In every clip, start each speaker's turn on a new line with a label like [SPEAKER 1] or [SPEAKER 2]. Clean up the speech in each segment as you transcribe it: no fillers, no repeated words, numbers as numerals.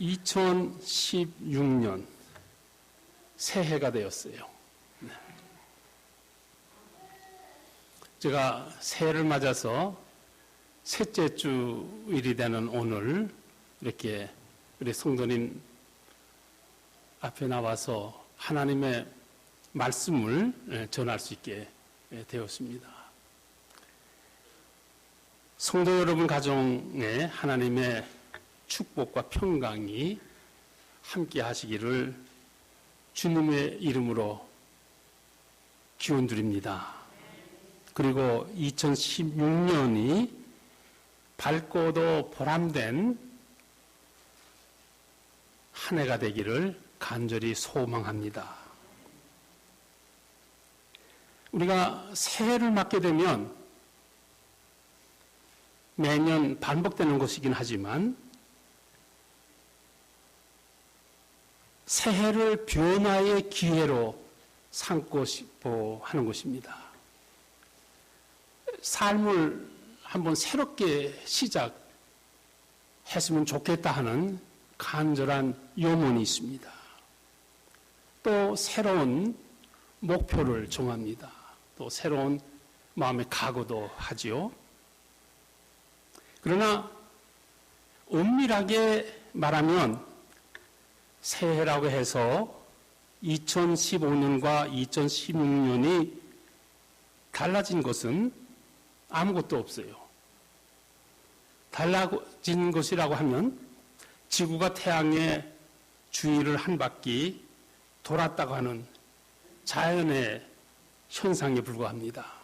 [SPEAKER 1] 2016년 새해가 되었어요. 제가 새해를 맞아서 셋째 주일이 되는 오늘 이렇게 우리 성도님 앞에 나와서 하나님의 말씀을 전할 수 있게 되었습니다. 성도 여러분 가정에 하나님의 축복과 평강이 함께 하시기를 주님의 이름으로 기원드립니다. 그리고 2016년이 밝고도 보람된 한 해가 되기를 간절히 소망합니다. 우리가 새해를 맞게 되면 매년 반복되는 것이긴 하지만 새해를 변화의 기회로 삼고 싶어 하는 것입니다. 삶을 한번 새롭게 시작했으면 좋겠다 하는 간절한 염원이 있습니다. 또 새로운 목표를 정합니다. 또 새로운 마음의 각오도 하지요. 그러나 엄밀하게 말하면 새해라고 해서 2015년과 2016년이 달라진 것은 아무것도 없어요. 달라진 것이라고 하면 지구가 태양의 주위를 한 바퀴 돌았다고 하는 자연의 현상에 불과합니다.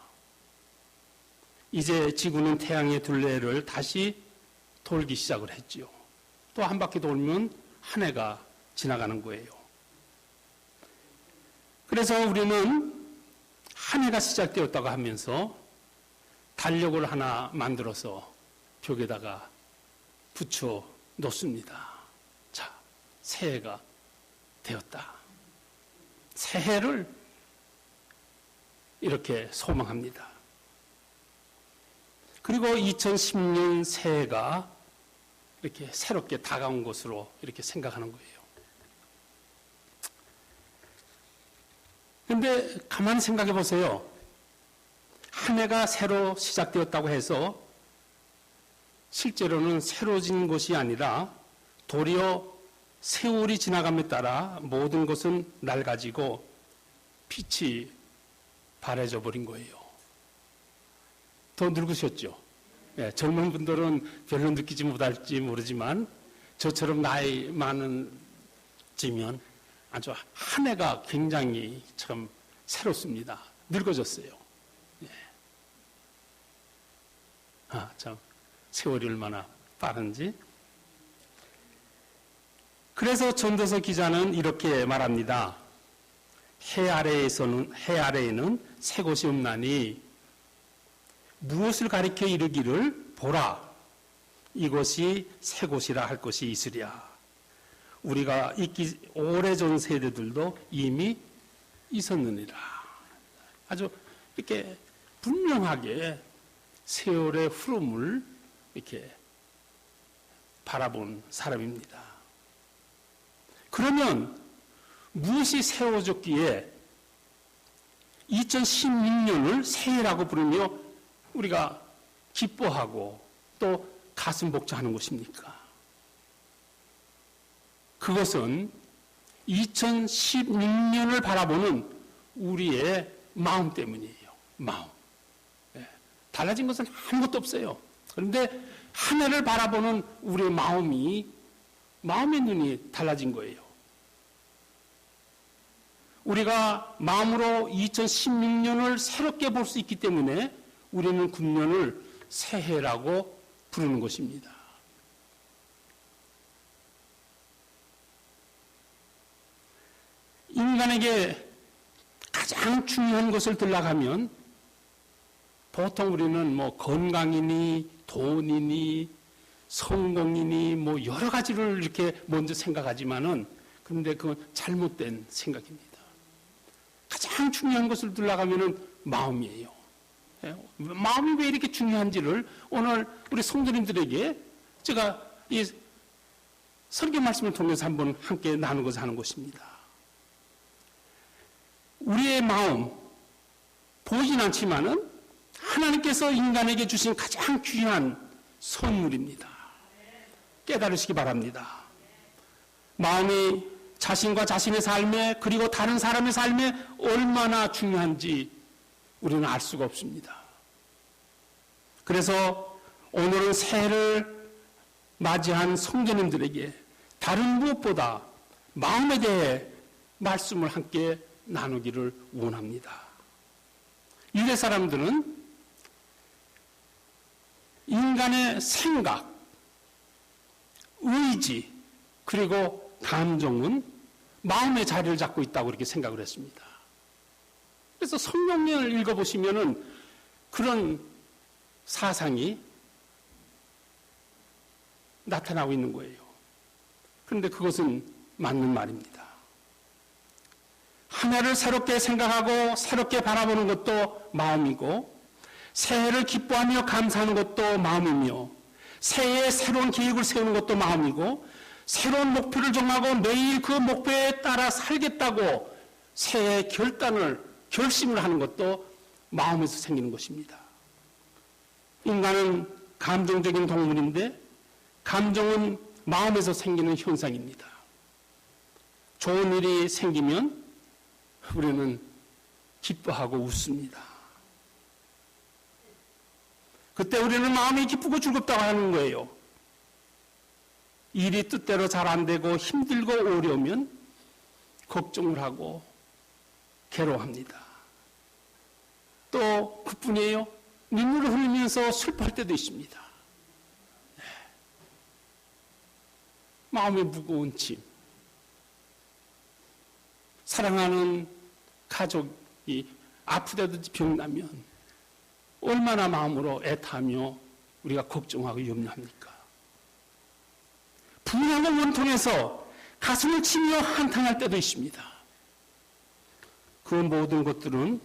[SPEAKER 1] 이제 지구는 태양의 둘레를 다시 돌기 시작을 했지요. 또 한 바퀴 돌면 한 해가 지나가는 거예요. 그래서 우리는 한 해가 시작되었다고 하면서 달력을 하나 만들어서 벽에다가 붙여 놓습니다. 자, 새해가 되었다. 새해를 이렇게 소망합니다. 그리고 2010년 새해가 이렇게 새롭게 다가온 것으로 이렇게 생각하는 거예요. 그런데 가만히 생각해 보세요. 한 해가 새로 시작되었다고 해서 실제로는 새로워진 것이 아니라 도리어 세월이 지나감에 따라 모든 것은 낡아지고 빛이 바래져 버린 거예요. 더 늙으셨죠? 네, 젊은 분들은 별로 느끼지 못할지 모르지만 저처럼 나이 많은지면 아주 한 해가 굉장히 참 새롭습니다. 늙어졌어요. 네. 참 세월이 얼마나 빠른지. 그래서 전도서 기자는 이렇게 말합니다. 해 아래에는 새 곳이 없나니 무엇을 가리켜 이르기를 보라 이것이 새 곳이라 할 것이 있으랴. 우리가 있기 오래전 세대들도 이미 있었느니라. 아주 이렇게 분명하게 세월의 흐름을 이렇게 바라본 사람입니다. 그러면 무엇이 세워졌기에 2016년을 새해라고 부르며 우리가 기뻐하고 또 가슴 벅차하는 것입니까? 그것은 2016년을 바라보는 우리의 마음 때문이에요. 마음. 네. 달라진 것은 아무것도 없어요. 그런데 한 해를 바라보는 우리의 마음의 눈이 달라진 거예요. 우리가 마음으로 2016년을 새롭게 볼 수 있기 때문에 우리는 금년을 새해라고 부르는 것입니다. 인간에게 가장 중요한 것을 들락하면 보통 우리는 뭐 건강이니 돈이니 성공이니 뭐 여러 가지를 이렇게 먼저 생각하지만은 그런데 그건 잘못된 생각입니다. 가장 중요한 것을 들락하면은 마음이에요. 마음이 왜 이렇게 중요한지를 오늘 우리 성도님들에게 제가 이 설교 말씀을 통해서 한번 함께 나누고자 하는 것입니다. 우리의 마음, 보이진 않지만은 하나님께서 인간에게 주신 가장 귀한 선물입니다. 깨달으시기 바랍니다. 마음이 자신과 자신의 삶에 그리고 다른 사람의 삶에 얼마나 중요한지 우리는 알 수가 없습니다. 그래서 오늘은 새해를 맞이한 성도님들에게 다른 무엇보다 마음에 대해 말씀을 함께 나누기를 원합니다. 유대 사람들은 인간의 생각, 의지, 그리고 감정은 마음의 자리를 잡고 있다고 이렇게 생각을 했습니다. 그래서 성경을 읽어보시면은 그런 사상이 나타나고 있는 거예요. 그런데 그것은 맞는 말입니다. 한 해를 새롭게 생각하고 새롭게 바라보는 것도 마음이고, 새해를 기뻐하며 감사하는 것도 마음이며, 새해에 새로운 계획을 세우는 것도 마음이고, 새로운 목표를 정하고 매일 그 목표에 따라 살겠다고 새해 결심을 하는 것도 마음에서 생기는 것입니다. 인간은 감정적인 동물인데 감정은 마음에서 생기는 현상입니다. 좋은 일이 생기면 우리는 기뻐하고 웃습니다. 그때 우리는 마음이 기쁘고 즐겁다고 하는 거예요. 일이 뜻대로 잘 안 되고 힘들고 어려우면 걱정을 하고 괴로워합니다. 또 그뿐이에요. 눈물을 흘리면서 슬퍼할 때도 있습니다. 네. 마음의 무거운 짐. 사랑하는 가족이 아프다든지 병나면 얼마나 마음으로 애타며 우리가 걱정하고 염려합니까? 분양을 원통해서 가슴을 치며 한탄할 때도 있습니다. 그 모든 것들은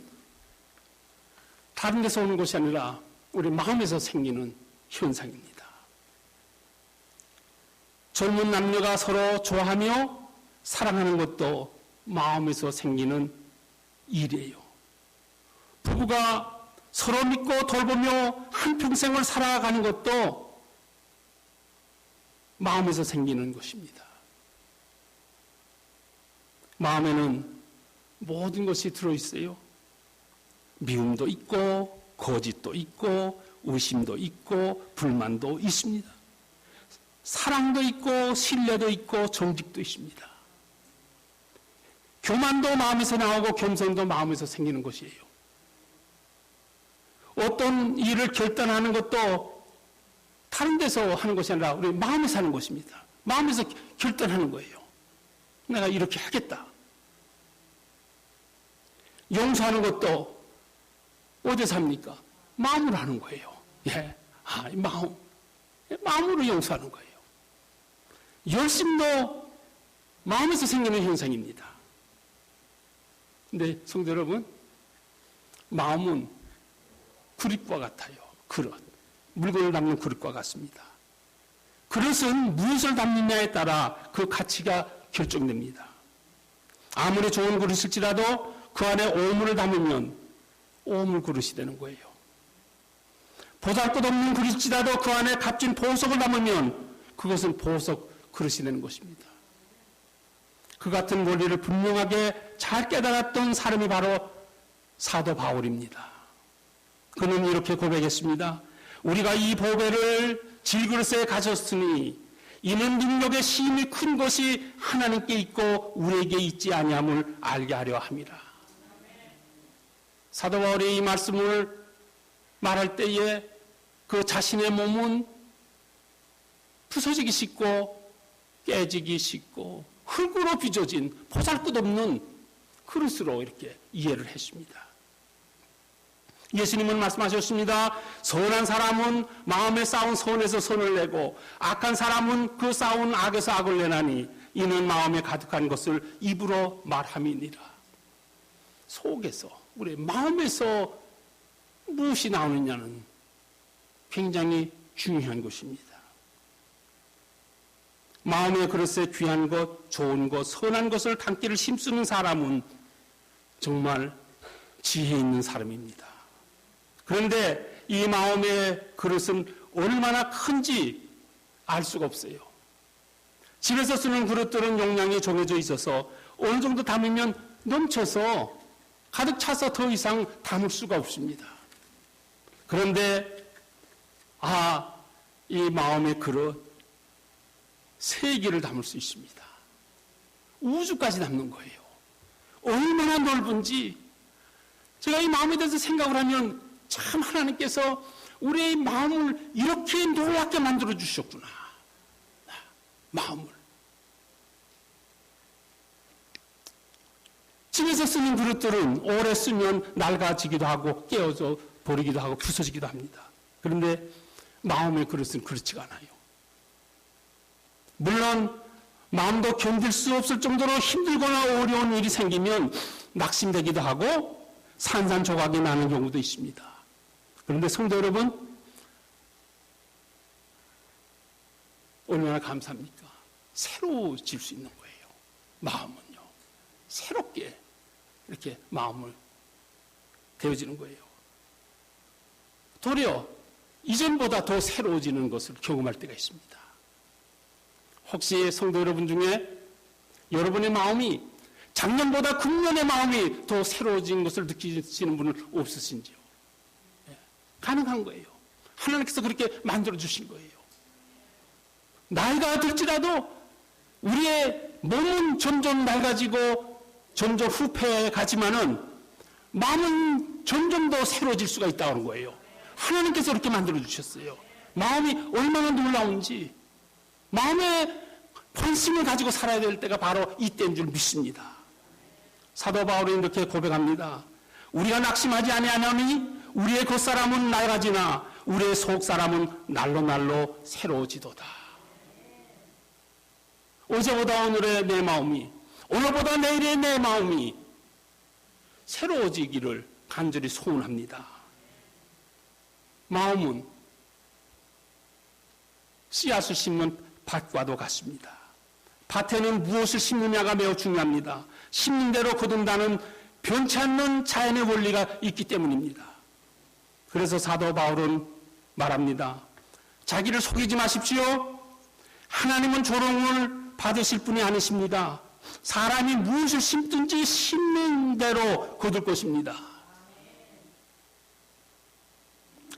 [SPEAKER 1] 다른 데서 오는 것이 아니라 우리 마음에서 생기는 현상입니다. 젊은 남녀가 서로 좋아하며 사랑하는 것도 마음에서 생기는 일이에요. 부부가 서로 믿고 돌보며 한평생을 살아가는 것도 마음에서 생기는 것입니다. 마음에는 모든 것이 들어있어요. 미움도 있고, 거짓도 있고, 의심도 있고, 불만도 있습니다. 사랑도 있고, 신뢰도 있고, 정직도 있습니다. 교만도 마음에서 나오고, 겸손도 마음에서 생기는 것이에요. 어떤 일을 결단하는 것도 다른 데서 하는 것이 아니라 우리 마음에서 하는 것입니다. 마음에서 결단하는 거예요. 내가 이렇게 하겠다. 용서하는 것도 어디서 합니까? 마음으로 하는 거예요. 예. 마음으로 용서하는 거예요. 열심도 마음에서 생기는 현상입니다. 근데 성도 여러분, 마음은 그릇과 같아요. 그릇. 물건을 담는 그릇과 같습니다. 그릇은 무엇을 담느냐에 따라 그 가치가 결정됩니다. 아무리 좋은 그릇일지라도 그 안에 오물을 담으면 오물 그릇이 되는 거예요. 보잘것없는 그릇일지라도 그 안에 값진 보석을 담으면 그것은 보석 그릇이 되는 것입니다. 그 같은 원리를 분명하게 잘 깨달았던 사람이 바로 사도 바울입니다. 그는 이렇게 고백했습니다. 우리가 이 보배를 질그릇에 가졌으니 이는 능력의 힘이 큰 것이 하나님께 있고 우리에게 있지 아니함을 알게 하려 함이라. 사도 바울이 이 말씀을 말할 때에 그 자신의 몸은 부서지기 쉽고 깨지기 쉽고 흙으로 빚어진 보잘것없는 그릇으로 이렇게 이해를 했습니다. 예수님은 말씀하셨습니다. 선한 사람은 마음에 쌓은 선에서 선을 내고 악한 사람은 그 쌓은 악에서 악을 내나니 이는 마음에 가득한 것을 입으로 말함이니라. 속에서 우리 마음에서 무엇이 나오느냐는 굉장히 중요한 것입니다. 마음의 그릇에 귀한 것, 좋은 것, 선한 것을 담기를 힘쓰는 사람은 정말 지혜 있는 사람입니다. 그런데 이 마음의 그릇은 얼마나 큰지 알 수가 없어요. 집에서 쓰는 그릇들은 용량이 정해져 있어서 어느 정도 담으면 넘쳐서 가득 차서 더 이상 담을 수가 없습니다. 그런데 이 마음의 그릇 세 개를 담을 수 있습니다. 우주까지 담는 거예요. 얼마나 넓은지 제가 이 마음에 대해서 생각을 하면 참 하나님께서 우리의 마음을 이렇게 놀랍게 만들어 주셨구나. 마음을. 집에서 쓰는 그릇들은 오래 쓰면 낡아지기도 하고 깨어져 버리기도 하고 부서지기도 합니다. 그런데 마음의 그릇은 그렇지가 않아요. 물론 마음도 견딜 수 없을 정도로 힘들거나 어려운 일이 생기면 낙심되기도 하고 산산조각이 나는 경우도 있습니다. 그런데 성도 여러분, 얼마나 감사합니까? 새로워질 수 있는 거예요. 마음은요. 새롭게 이렇게 마음을 되어지는 거예요. 도리어 이전보다 더 새로워지는 것을 경험할 때가 있습니다. 혹시 성도 여러분 중에 여러분의 마음이 작년보다 금년의 마음이 더 새로워진 것을 느끼시는 분은 없으신지요? 가능한 거예요. 하나님께서 그렇게 만들어주신 거예요. 나이가 들지라도 우리의 몸은 점점 낡아지고 점점 후패해 가지만은 마음은 점점 더 새로워질 수가 있다는 거예요. 하나님께서 그렇게 만들어주셨어요. 마음이 얼마나 놀라운지 마음에 관심을 가지고 살아야 될 때가 바로 이때인 줄 믿습니다. 사도 바울이 이렇게 고백합니다. 우리가 낙심하지 아니하노니 우리의 겉사람은 낡아지나 우리의 속사람은 날로 새로워지도다. 어제보다 오늘의 내 마음이, 오늘보다 내일의 내 마음이 새로워지기를 간절히 소원합니다. 마음은 씨앗을 심는 밭과도 같습니다. 밭에는 무엇을 심느냐가 매우 중요합니다. 심는 대로 거둔다는 변치 않는 자연의 원리가 있기 때문입니다. 그래서 사도 바울은 말합니다. 자기를 속이지 마십시오. 하나님은 조롱을 받으실 분이 아니십니다. 사람이 무엇을 심든지 심는 대로 거둘 것입니다.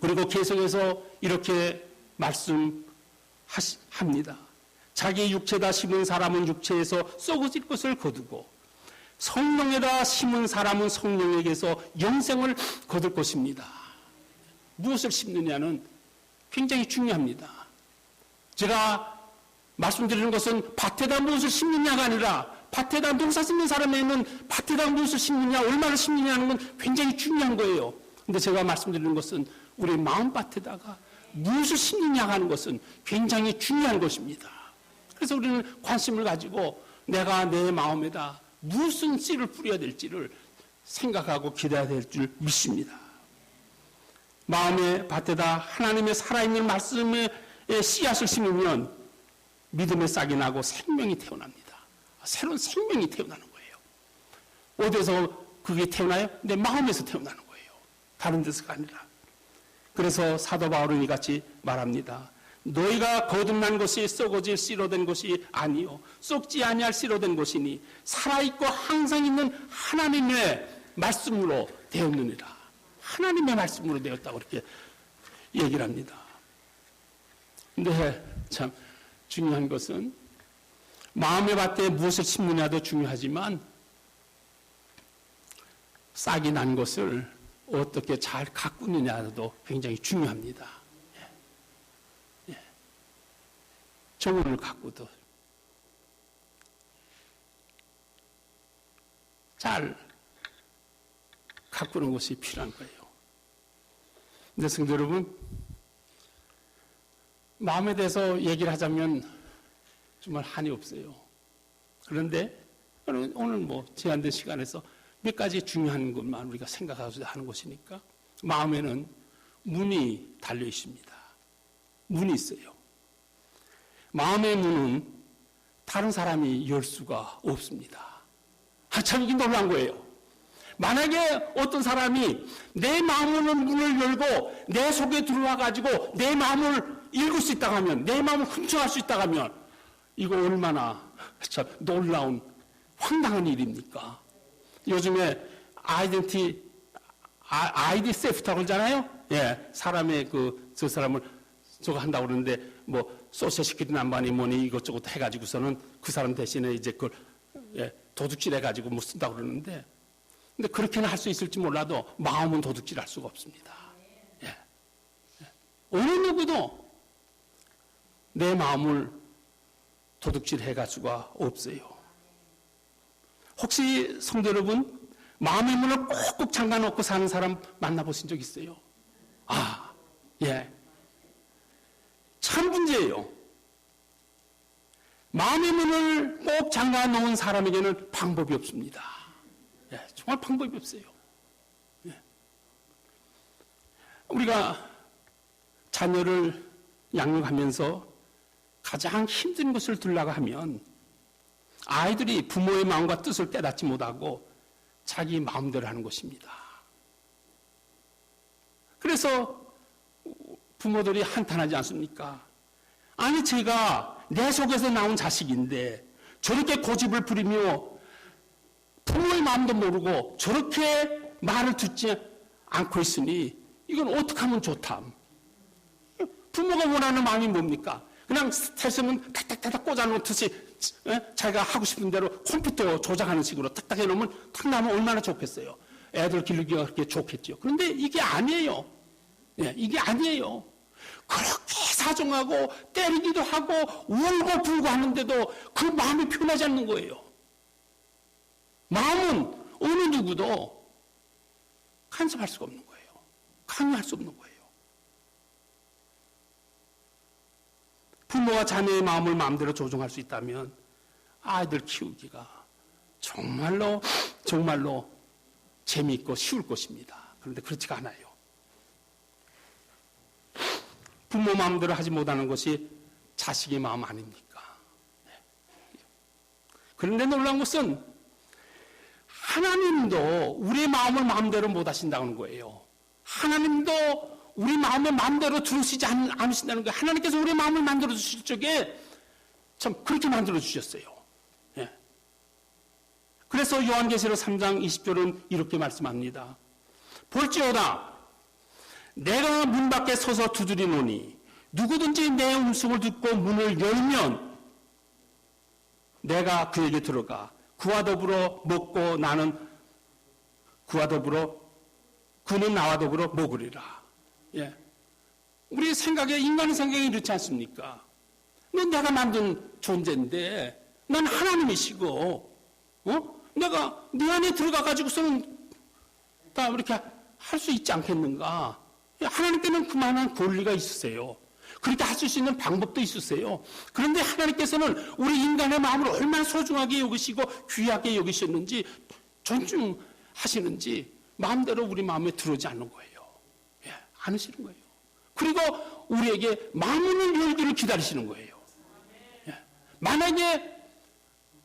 [SPEAKER 1] 그리고 계속해서 이렇게 말씀합니다. 자기 육체에다 심은 사람은 육체에서 썩어질 것을 거두고 성령에다 심은 사람은 성령에게서 영생을 거둘 것입니다. 무엇을 심느냐는 굉장히 중요합니다. 제가 말씀드리는 것은 밭에다 무엇을 심느냐가 아니라 밭에다 농사 짓는 사람에는 밭에다 무엇을 심느냐, 얼마나 심느냐는 건 굉장히 중요한 거예요. 근데 제가 말씀드리는 것은 우리 마음밭에다가 무엇을 심느냐 하는 것은 굉장히 중요한 것입니다. 그래서 우리는 관심을 가지고 내가 내 마음에다 무슨 씨를 뿌려야 될지를 생각하고 기대해야 될 줄 믿습니다. 마음의 밭에다 하나님의 살아있는 말씀의 씨앗을 심으면 믿음의 싹이 나고 생명이 태어납니다. 새로운 생명이 태어나는 거예요. 어디서 그게 태어나요? 내 마음에서 태어나는 거예요. 다른 데서가 아니라. 그래서 사도 바울은 이같이 말합니다. 너희가 거듭난 것이 썩어질 씨로 된 것이 아니요 썩지 아니할 씨로 된 것이니 살아있고 항상 있는 하나님의 말씀으로 되었느니라. 하나님의 말씀으로 되었다고 이렇게 얘기를 합니다. 근데 참 중요한 것은 마음의 밭에 무엇을 심느냐도 중요하지만 싹이 난 것을 어떻게 잘 가꾸느냐도 굉장히 중요합니다. 정원을 가꾸도 잘 가꾸는 것이 필요한 거예요. 근데 성도 여러분, 마음에 대해서 얘기를 하자면 정말 한이 없어요. 그런데 오늘 제한된 시간에서 몇 가지 중요한 것만 우리가 생각하고자 하는 것이니까 마음에는 문이 달려 있습니다. 문이 있어요. 마음의 문은 다른 사람이 열 수가 없습니다. 참 이게 놀란 거예요. 만약에 어떤 사람이 내 마음의 문을 열고 내 속에 들어와 가지고 내 마음을 읽을 수 있다고 하면, 내 마음을 훔쳐갈 수 있다고 하면 이거 얼마나 참 놀라운 황당한 일입니까? 요즘에 아이디 세프트라고 그러잖아요. 예, 사람의 저 사람을 저거 한다고 그러는데 뭐 소셜 시큐리티 남반이 뭐니 이것저것 해가지고서는 그 사람 대신에 이제 그걸 도둑질 해가지고 뭐 쓴다고 그러는데, 근데 그렇게는 할 수 있을지 몰라도 마음은 도둑질 할 수가 없습니다. 예. 어느 누구도 내 마음을 도둑질 해갈 수가 없어요. 혹시 성도 여러분, 마음의 문을 꼭꼭 잠가놓고 사는 사람 만나보신 적 있어요? 예. 참 문제예요. 마음의 문을 꼭 잠가놓은 사람에게는 방법이 없습니다. 예, 정말 방법이 없어요. 예. 우리가 자녀를 양육하면서 가장 힘든 것을 들라고 하면 아이들이 부모의 마음과 뜻을 깨닫지 못하고 자기 마음대로 하는 것입니다. 그래서 부모들이 한탄하지 않습니까? 아니, 제가 내 속에서 나온 자식인데 저렇게 고집을 부리며 부모의 마음도 모르고 저렇게 말을 듣지 않고 있으니 이건 어떻게 하면 좋담? 부모가 원하는 마음이 뭡니까? 그냥 스트레스는 탁탁탁탁 꽂아놓듯이 자기가 하고 싶은 대로 컴퓨터 조작하는 식으로 탁탁 해놓으면 탁 나면 얼마나 좋겠어요. 애들 기르기가 그렇게 좋겠죠. 그런데 이게 아니에요. 예, 이게 아니에요. 그렇게 사정하고 때리기도 하고 울고 불고 하는데도 그 마음이 표현하지 않는 거예요. 마음은 어느 누구도 간섭할 수가 없는 거예요. 강요할 수 없는 거예요. 부모가 자녀의 마음을 마음대로 조종할 수 있다면 아이들 키우기가 정말로 재미있고 쉬울 것입니다. 그런데 그렇지가 않아요. 부모 마음대로 하지 못하는 것이 자식의 마음 아닙니까? 그런데 놀라운 것은 하나님도 우리의 마음을 마음대로 못 하신다는 거예요. 하나님도 우리 마음을 마음대로 들으시지 않으신다는 거예요. 하나님께서 우리 마음을 만들어 주실 적에 참 그렇게 만들어 주셨어요. 예. 그래서 요한계시록 3장 20절은 이렇게 말씀합니다. 볼지어다 내가 문 밖에 서서 두드리노니 누구든지 내 음성을 듣고 문을 열면 내가 그에게 들어가 그와 더불어 먹고 나는 그와 더불어 그는 나와 더불어 먹으리라. 예. 우리 생각에, 인간의 생각이 이렇지 않습니까? 내가 만든 존재인데, 난 하나님이시고, 내가 네 안에 들어가가지고서는 다 이렇게 할 수 있지 않겠는가? 하나님께는 그만한 권리가 있으세요. 그렇게 하실 수 있는 방법도 있으세요. 그런데 하나님께서는 우리 인간의 마음을 얼마나 소중하게 여기시고 귀하게 여기셨는지, 존중하시는지, 마음대로 우리 마음에 들어오지 않는 거예요. 않으시는 거예요. 그리고 우리에게 마음을 열기를 기다리시는 거예요. 만약에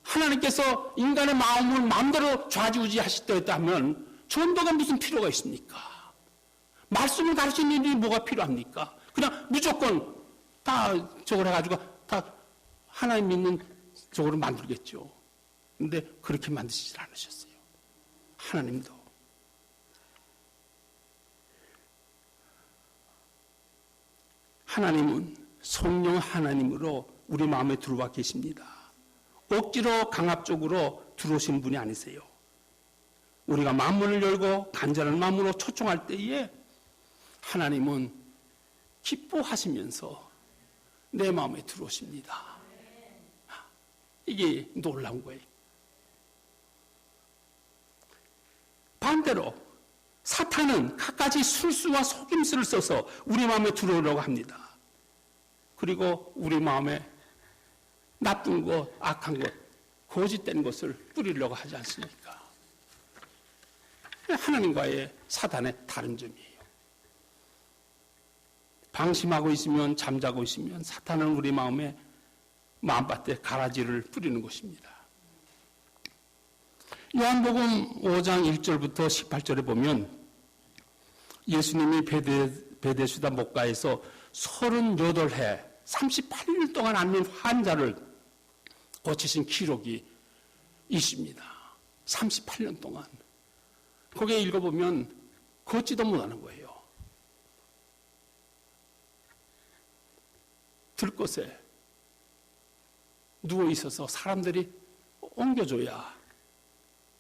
[SPEAKER 1] 하나님께서 인간의 마음을 마음대로 좌지우지 하셨다면 전도가 무슨 필요가 있습니까? 말씀을 가르치는 일이 뭐가 필요합니까? 그냥 무조건 다 저걸 해가지고 다 하나님 믿는 저거로 만들겠죠. 근데 그렇게 만드시질 않으셨어요. 하나님도. 하나님은 성령 하나님으로 우리 마음에 들어와 계십니다. 억지로 강압적으로 들어오신 분이 아니세요. 우리가 마음문을 열고 간절한 마음으로 초청할 때에 하나님은 기뻐하시면서 내 마음에 들어오십니다. 이게 놀라운 거예요. 반대로 사탄은 갖가지 술수와 속임수를 써서 우리 마음에 들어오려고 합니다. 그리고 우리 마음에 나쁜 것, 악한 것, 거짓된 것을 뿌리려고 하지 않습니까? 하나님과의 사단의 다른 점이에요. 방심하고 있으면, 잠자고 있으면 사탄은 우리 마음에 마음밭에 가라지를 뿌리는 것입니다. 요한복음 5장 1절부터 18절에 보면 예수님이 베데스다 목가에서 38해 38일 동안 앓는 환자를 고치신 기록이 있습니다. 38년 동안. 거기에 읽어보면 걷지도 못하는 거예요. 들것에 누워 있어서 사람들이 옮겨줘야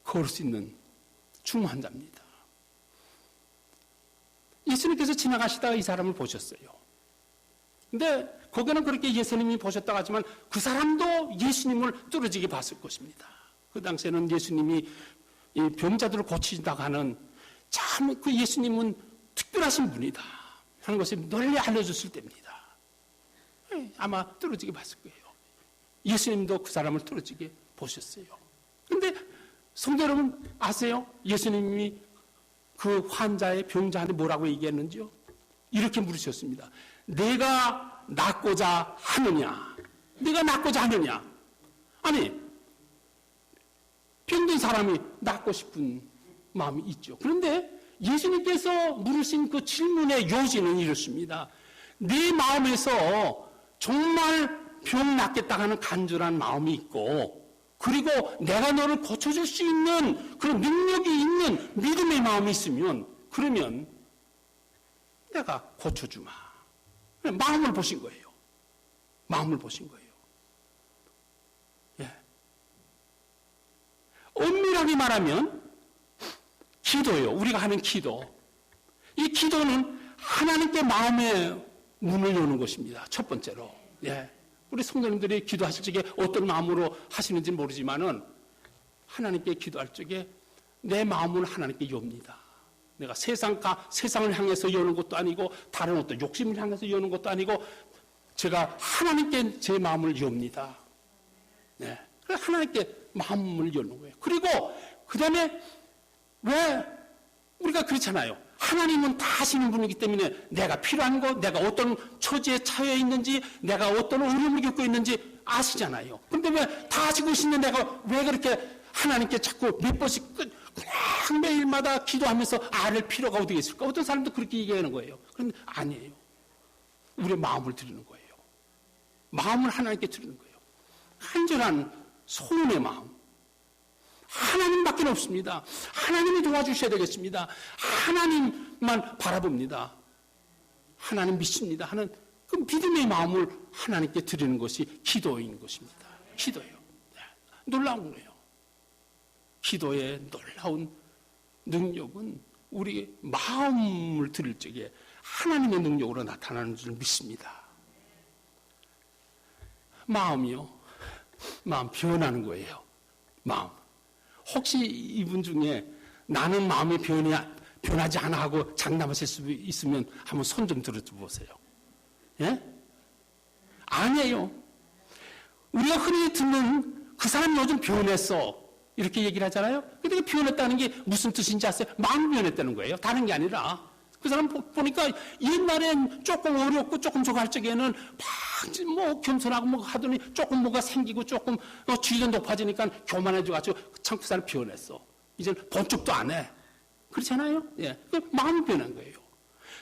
[SPEAKER 1] 걸을 수 있는 중환자입니다. 예수님께서 지나가시다가 이 사람을 보셨어요. 근데 거기는 그렇게 예수님이 보셨다고 하지만 그 사람도 예수님을 뚫어지게 봤을 것입니다. 그 당시에는 예수님이 이 병자들을 고치신다고 하는 참 그 예수님은 특별하신 분이다 하는 것이 널리 알려졌을 때입니다. 아마 뚫어지게 봤을 거예요. 예수님도 그 사람을 뚫어지게 보셨어요. 근데 성도 여러분 아세요? 예수님이 그 환자의 병자한테 뭐라고 얘기했는지요? 이렇게 물으셨습니다. 내가 낫고자 하느냐? 내가 낫고자 하느냐? 아니, 병든 사람이 낫고 싶은 마음이 있죠. 그런데 예수님께서 물으신 그 질문의 요지는 이렇습니다. 네 마음에서 정말 병 낫겠다 하는 간절한 마음이 있고, 그리고 내가 너를 고쳐줄 수 있는 그런 능력이 있는 믿음의 마음이 있으면, 그러면 내가 고쳐주마. 마음을 보신 거예요. 마음을 보신 거예요. 예. 엄밀하게 말하면 기도요. 우리가 하는 기도. 이 기도는 하나님께 마음의 문을 여는 것입니다. 첫 번째로. 예. 우리 성도님들이 기도하실 적에 어떤 마음으로 하시는지 모르지만은 하나님께 기도할 적에 내 마음을 하나님께 엽니다. 내가 세상을 향해서 여는 것도 아니고 다른 어떤 욕심을 향해서 여는 것도 아니고 제가 하나님께 제 마음을 엽니다. 네. 그래서 하나님께 마음을 여는 거예요. 그리고 그 다음에 왜 우리가 그렇잖아요. 하나님은 다 아시는 분이기 때문에 내가 필요한 것, 내가 어떤 처지에 처해 있는지, 내가 어떤 어려움을 겪고 있는지 아시잖아요. 그런데 왜 다 아시고 계시는 내가 왜 그렇게 하나님께 자꾸 몇 번씩 그냥 매일마다 기도하면서 알 필요가 어디 있을까? 어떤 사람도 그렇게 얘기하는 거예요. 그런데 아니에요. 우리의 마음을 드리는 거예요. 마음을 하나님께 드리는 거예요. 간절한 소원의 마음. 하나님밖에 없습니다. 하나님이 도와주셔야 되겠습니다. 하나님만 바라봅니다. 하나님 믿습니다 하는 그 믿음의 마음을 하나님께 드리는 것이 기도인 것입니다. 기도예요. 놀라운 거예요. 기도의 놀라운 능력은 우리 마음을 드릴 적에 하나님의 능력으로 나타나는 줄 믿습니다. 마음이요. 마음 변하는 거예요. 마음. 혹시 이분 중에 나는 마음이 변하지 않아 하고 장담하실 수 있으면 한번 손 좀 들어보세요. 예? 아니에요. 우리가 흔히 듣는 그 사람이 요즘 변했어. 이렇게 얘기를 하잖아요. 근데 그 변했다는 게 무슨 뜻인지 아세요? 마음이 변했다는 거예요. 다른 게 아니라. 그 사람 보니까 옛날엔 조금 어렵고 조금 저거 할 적에는 막 겸손하고 뭐 하더니 조금 뭐가 생기고 조금 지위가 높아지니까 교만해져가지고 참 그 사람 변했어. 이제는 번쩍도 안 해. 그렇잖아요? 예. 마음이 변한 거예요.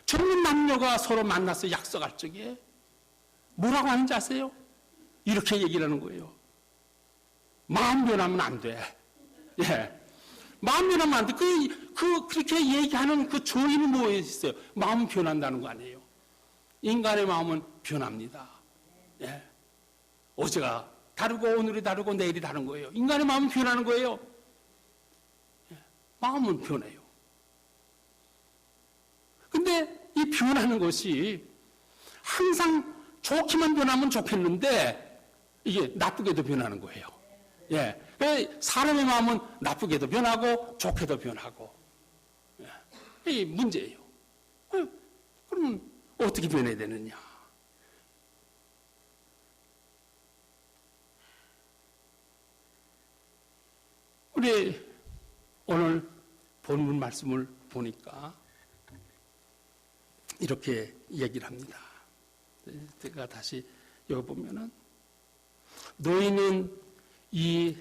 [SPEAKER 1] 젊은 남녀가 서로 만나서 약속할 적에 뭐라고 하는지 아세요? 이렇게 얘기를 하는 거예요. 마음 변하면 안 돼. 예. 마음 변하면 안 돼. 그렇게 얘기하는 그 조의는 뭐에 있어요? 마음 변한다는 거 아니에요. 인간의 마음은 변합니다. 예. 어제가 다르고 오늘이 다르고 내일이 다른 거예요. 인간의 마음은 변하는 거예요. 예. 마음은 변해요. 근데 이 변하는 것이 항상 좋게만 변하면 좋겠는데 이게 나쁘게도 변하는 거예요. 예. 사람의 마음은 나쁘게도 변하고 좋게도 변하고. 예. 이 문제예요. 그러면 어떻게 변해야 되느냐? 우리 오늘 본문 말씀을 보니까 이렇게 얘기를 합니다. 제가 다시 여기 보면은 너희는 이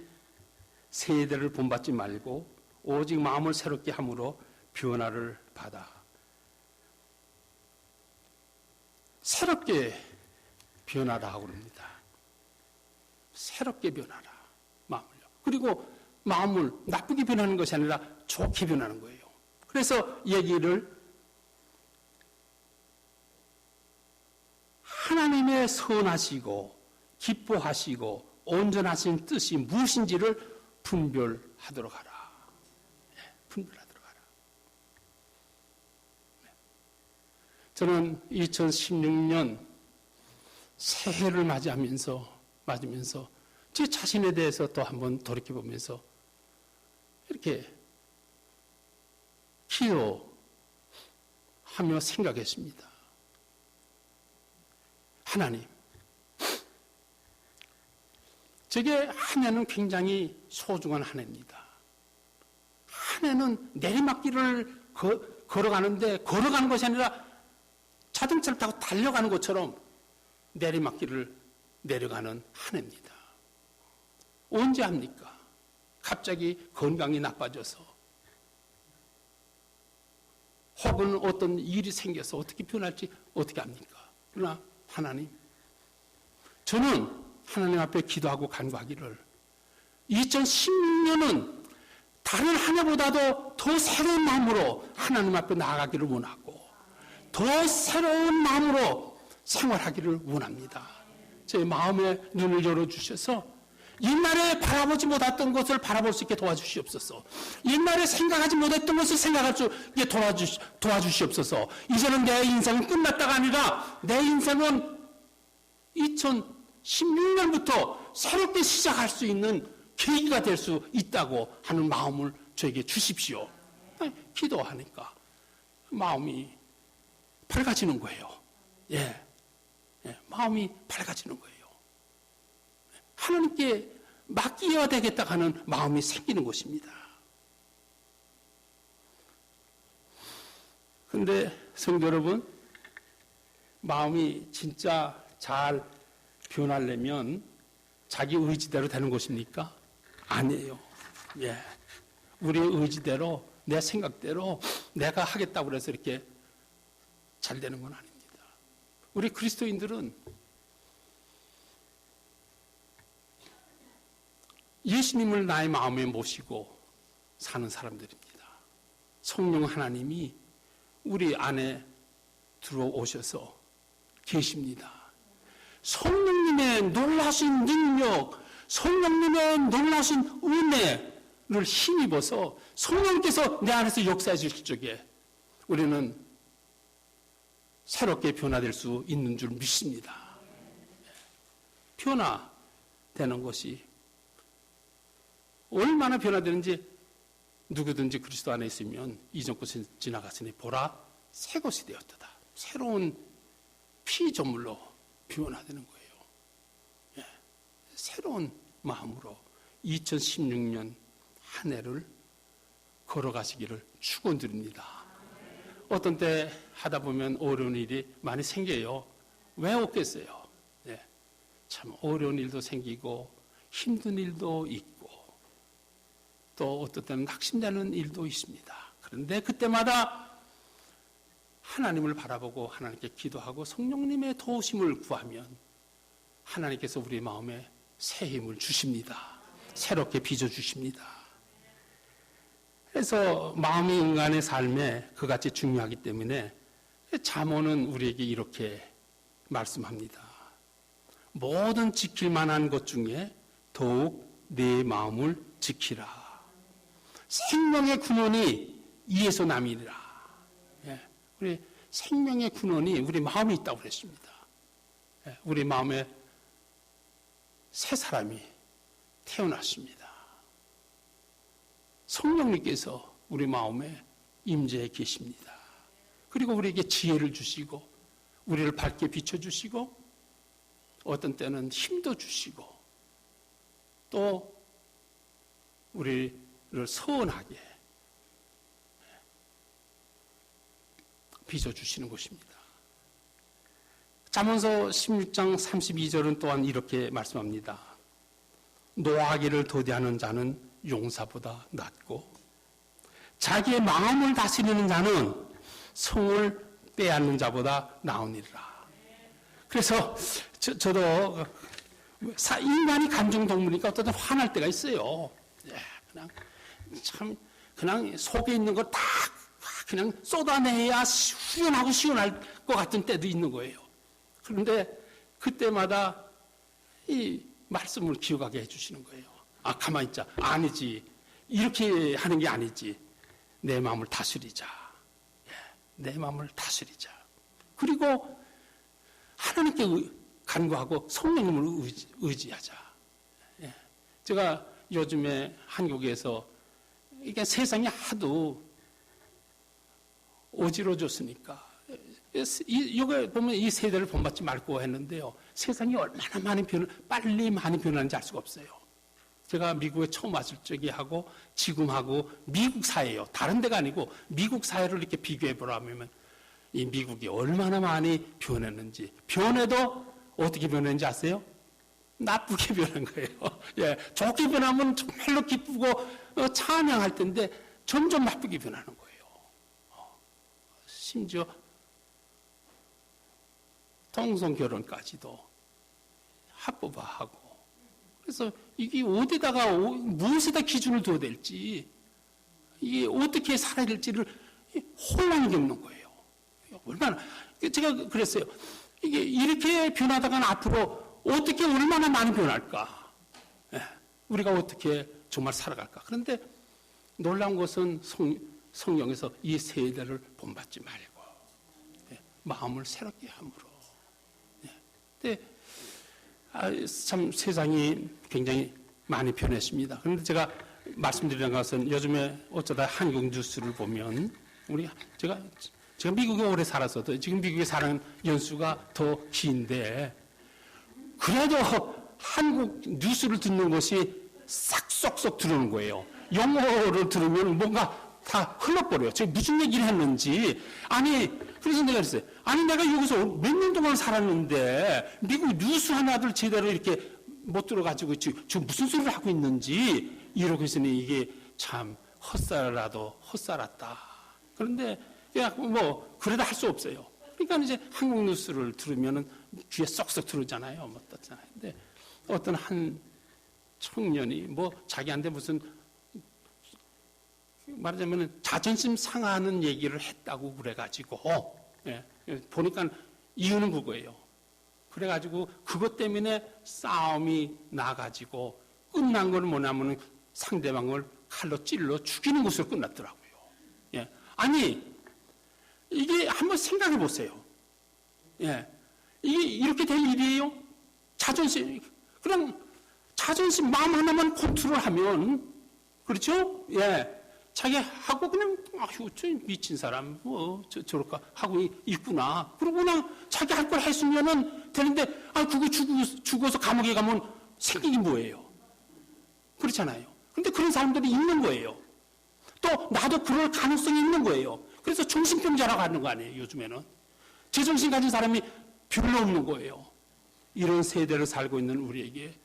[SPEAKER 1] 세대를 본받지 말고 오직 마음을 새롭게 함으로 변화를 받아. 새롭게 변하라 하고 그럽니다. 새롭게 변하라. 마음을요. 그리고 마음을 나쁘게 변하는 것이 아니라 좋게 변하는 거예요. 그래서 얘기를 하나님의 선하시고 기뻐하시고 온전하신 뜻이 무엇인지를 분별하도록 하라. 분별하도록 하라. 저는 2016년 새해를 맞으면서 제 자신에 대해서 또 한번 돌이켜보면서 이렇게 기도하며 생각했습니다. 하나님, 저게 한 해는 굉장히 소중한 한 해입니다. 한 해는 내리막길을 걸어가는데 걸어가는 것이 아니라 자동차를 타고 달려가는 것처럼 내리막길을 내려가는 한 해입니다. 언제 합니까? 갑자기 건강이 나빠져서 혹은 어떤 일이 생겨서 어떻게 변할지 어떻게 합니까? 그러나 하나님, 저는 하나님 앞에 기도하고 간구하기를 2016년은 다른 한 해보다도 더 새로운 마음으로 하나님 앞에 나아가기를 원하고 더 새로운 마음으로 생활하기를 원합니다. 제 마음의 눈을 열어주셔서 옛날에 바라보지 못했던 것을 바라볼 수 있게 도와주시옵소서. 옛날에 생각하지 못했던 것을 생각할 수 있게 도와주시옵소서. 이제는 내 인생은 끝났다가 아니라 내 인생은 2016년부터 새롭게 시작할 수 있는 계기가 될 수 있다고 하는 마음을 저에게 주십시오. 기도하니까 마음이 밝아지는 거예요. 마음이 밝아지는 거예요. 하나님께 맡겨야 되겠다 하는 마음이 생기는 것입니다. 그런데 성도 여러분, 마음이 진짜 잘 변하려면 자기 의지대로 되는 것입니까? 아니에요. 우리의 의지대로, 내 생각대로 내가 하겠다고 해서 이렇게 잘 되는 건 아닙니다. 우리 그리스도인들은 예수님을 나의 마음에 모시고 사는 사람들입니다. 성령 하나님이 우리 안에 들어오셔서 계십니다. 성령님의 놀라신 능력, 성령님의 놀라신 은혜를 힘입어서 성령께서 내 안에서 역사해 주실 적에 우리는 새롭게 변화될 수 있는 줄 믿습니다. 변화되는 것이 얼마나 변화되는지 누구든지 그리스도 안에 있으면 이전 것이 지나갔으니 보라 새 것이 되었다. 새로운 피조물로 변화되는 거예요. 새로운 마음으로 2016년 한 해를 걸어가시기를 축원드립니다. 어떤 때 하다 보면 어려운 일이 많이 생겨요. 왜 없겠어요? 참 어려운 일도 생기고 힘든 일도 있고 또 어떤 때는 낙심되는 일도 있습니다. 그런데 그때마다 하나님을 바라보고 하나님께 기도하고 성령님의 도우심을 구하면 하나님께서 우리 마음에 새 힘을 주십니다. 새롭게 빚어주십니다. 그래서 마음이 인간의 삶에 그같이 중요하기 때문에 잠언은 우리에게 이렇게 말씀합니다. 모든 지킬 만한 것 중에 더욱 내 마음을 지키라. 생명의 근원이 이에서 남이라. 우리 생명의 근원이 우리 마음에 있다고 그랬습니다. 우리 마음에 새 사람이 태어났습니다. 성령님께서 우리 마음에 임재해 계십니다. 그리고 우리에게 지혜를 주시고 우리를 밝게 비춰주시고 어떤 때는 힘도 주시고 또 우리를 서운하게 빚어주시는 것입니다. 잠언서 16장 32절은 또한 이렇게 말씀합니다. 노하기를 도대하는 자는 용사보다 낫고 자기의 마음을 다스리는 자는 성을 빼앗는 자보다 나으니라. 그래서 저도 인간이 감정동물이니까 어떤 화날 때가 있어요. 그냥 속에 있는 거 다 그냥 쏟아내야 후련하고 시원할 것 같은 때도 있는 거예요. 그런데 그때마다 이 말씀을 기억하게 해주시는 거예요. 가만히 있자. 아니지. 이렇게 하는 게 아니지. 내 마음을 다스리자. 내 마음을 다스리자. 그리고 하나님께 간구하고 성령님을 의지하자. 제가 요즘에 한국에서 이게 세상이 하도 어지러졌으니까 이거 보면 이 세대를 본받지 말고 했는데요. 세상이 얼마나 빨리 많이 변하는지 알 수가 없어요. 제가 미국에 처음 왔을 적에 하고 지금하고 미국 사회예요. 다른 데가 아니고 미국 사회를 이렇게 비교해 보라면 이 미국이 얼마나 많이 변했는지. 변해도 어떻게 변했는지 아세요? 나쁘게 변한 거예요. 좋게 변하면 정말로 기쁘고 찬양할 텐데 점점 나쁘게 변하는 거예요. 심지어 동성 결혼까지도 합법화하고. 그래서 이게 어디다가 무엇에다 기준을 둬야 될지, 이게 어떻게 살아야 될지를 혼란이 겪는 거예요. 얼마나 제가 그랬어요. 이게 이렇게 변하다가는 앞으로 어떻게 얼마나 많이 변할까? 우리가 어떻게 정말 살아갈까? 그런데 놀라운 것은 성령에서 이 세대를 본받지 말고 마음을 새롭게 함으로. 근데 참 세상이 굉장히 많이 변했습니다. 그런데 제가 말씀드리는 것은 요즘에 어쩌다 한국 뉴스를 보면 제가 미국에 오래 살았어도 지금 미국에 사는 연수가 더 긴데 그래도 한국 뉴스를 듣는 것이 싹 쏙쏙 들어오는 거예요. 영어를 들으면 뭔가 다 흘러버려요. 제가 무슨 얘기를 했는지. 그래서 내가 그랬어요. 내가 여기서 몇 년 동안 살았는데 미국 뉴스 하나를 제대로 이렇게 못 들어가지고 지금 무슨 소리를 하고 있는지 이러고 있으니 이게 참 헛살아도 헛살았다. 그런데 그래도 할 수 없어요. 그러니까 이제 한국 뉴스를 들으면은 귀에 쏙쏙 들어오잖아요. 근데 어떤 한 청년이 자기한테 무슨 말하자면 자존심 상하는 얘기를 했다고 그래가지고 보니까 이유는 그거예요. 그래가지고 그것 때문에 싸움이 나가지고 끝난 건 뭐냐면 상대방을 칼로 찔러 죽이는 것으로 끝났더라고요. 이게 한번 생각해 보세요. 이게 이렇게 될 일이에요? 그냥 자존심 마음 하나만 컨트롤하면, 그렇죠? 자기 하고 그냥 저 미친 사람 저럴까 하고 있구나. 그러고 그냥 자기 할 걸 했으면은 되는데 그거 죽어서 감옥에 가면 생기긴 뭐예요? 그렇잖아요. 근데 그런 사람들이 있는 거예요. 또 나도 그럴 가능성이 있는 거예요. 그래서 정신병자라고 하는 거 아니에요, 요즘에는. 제정신 가진 사람이 별로 없는 거예요. 이런 세대를 살고 있는 우리에게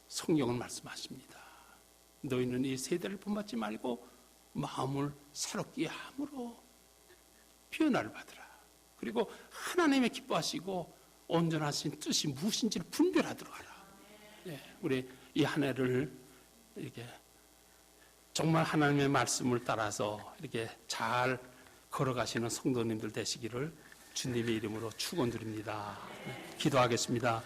[SPEAKER 1] 성경은 말씀하십니다. 너희는 이 세대를 본받지 말고 마음을 새롭게 함으로 변화를 받으라. 그리고 하나님의 기뻐하시고 온전하신 뜻이 무엇인지를 분별하도록 하라. 우리 이 한 해를 이렇게 정말 하나님의 말씀을 따라서 이렇게 잘 걸어가시는 성도님들 되시기를 주님의 이름으로 축원드립니다. 기도하겠습니다.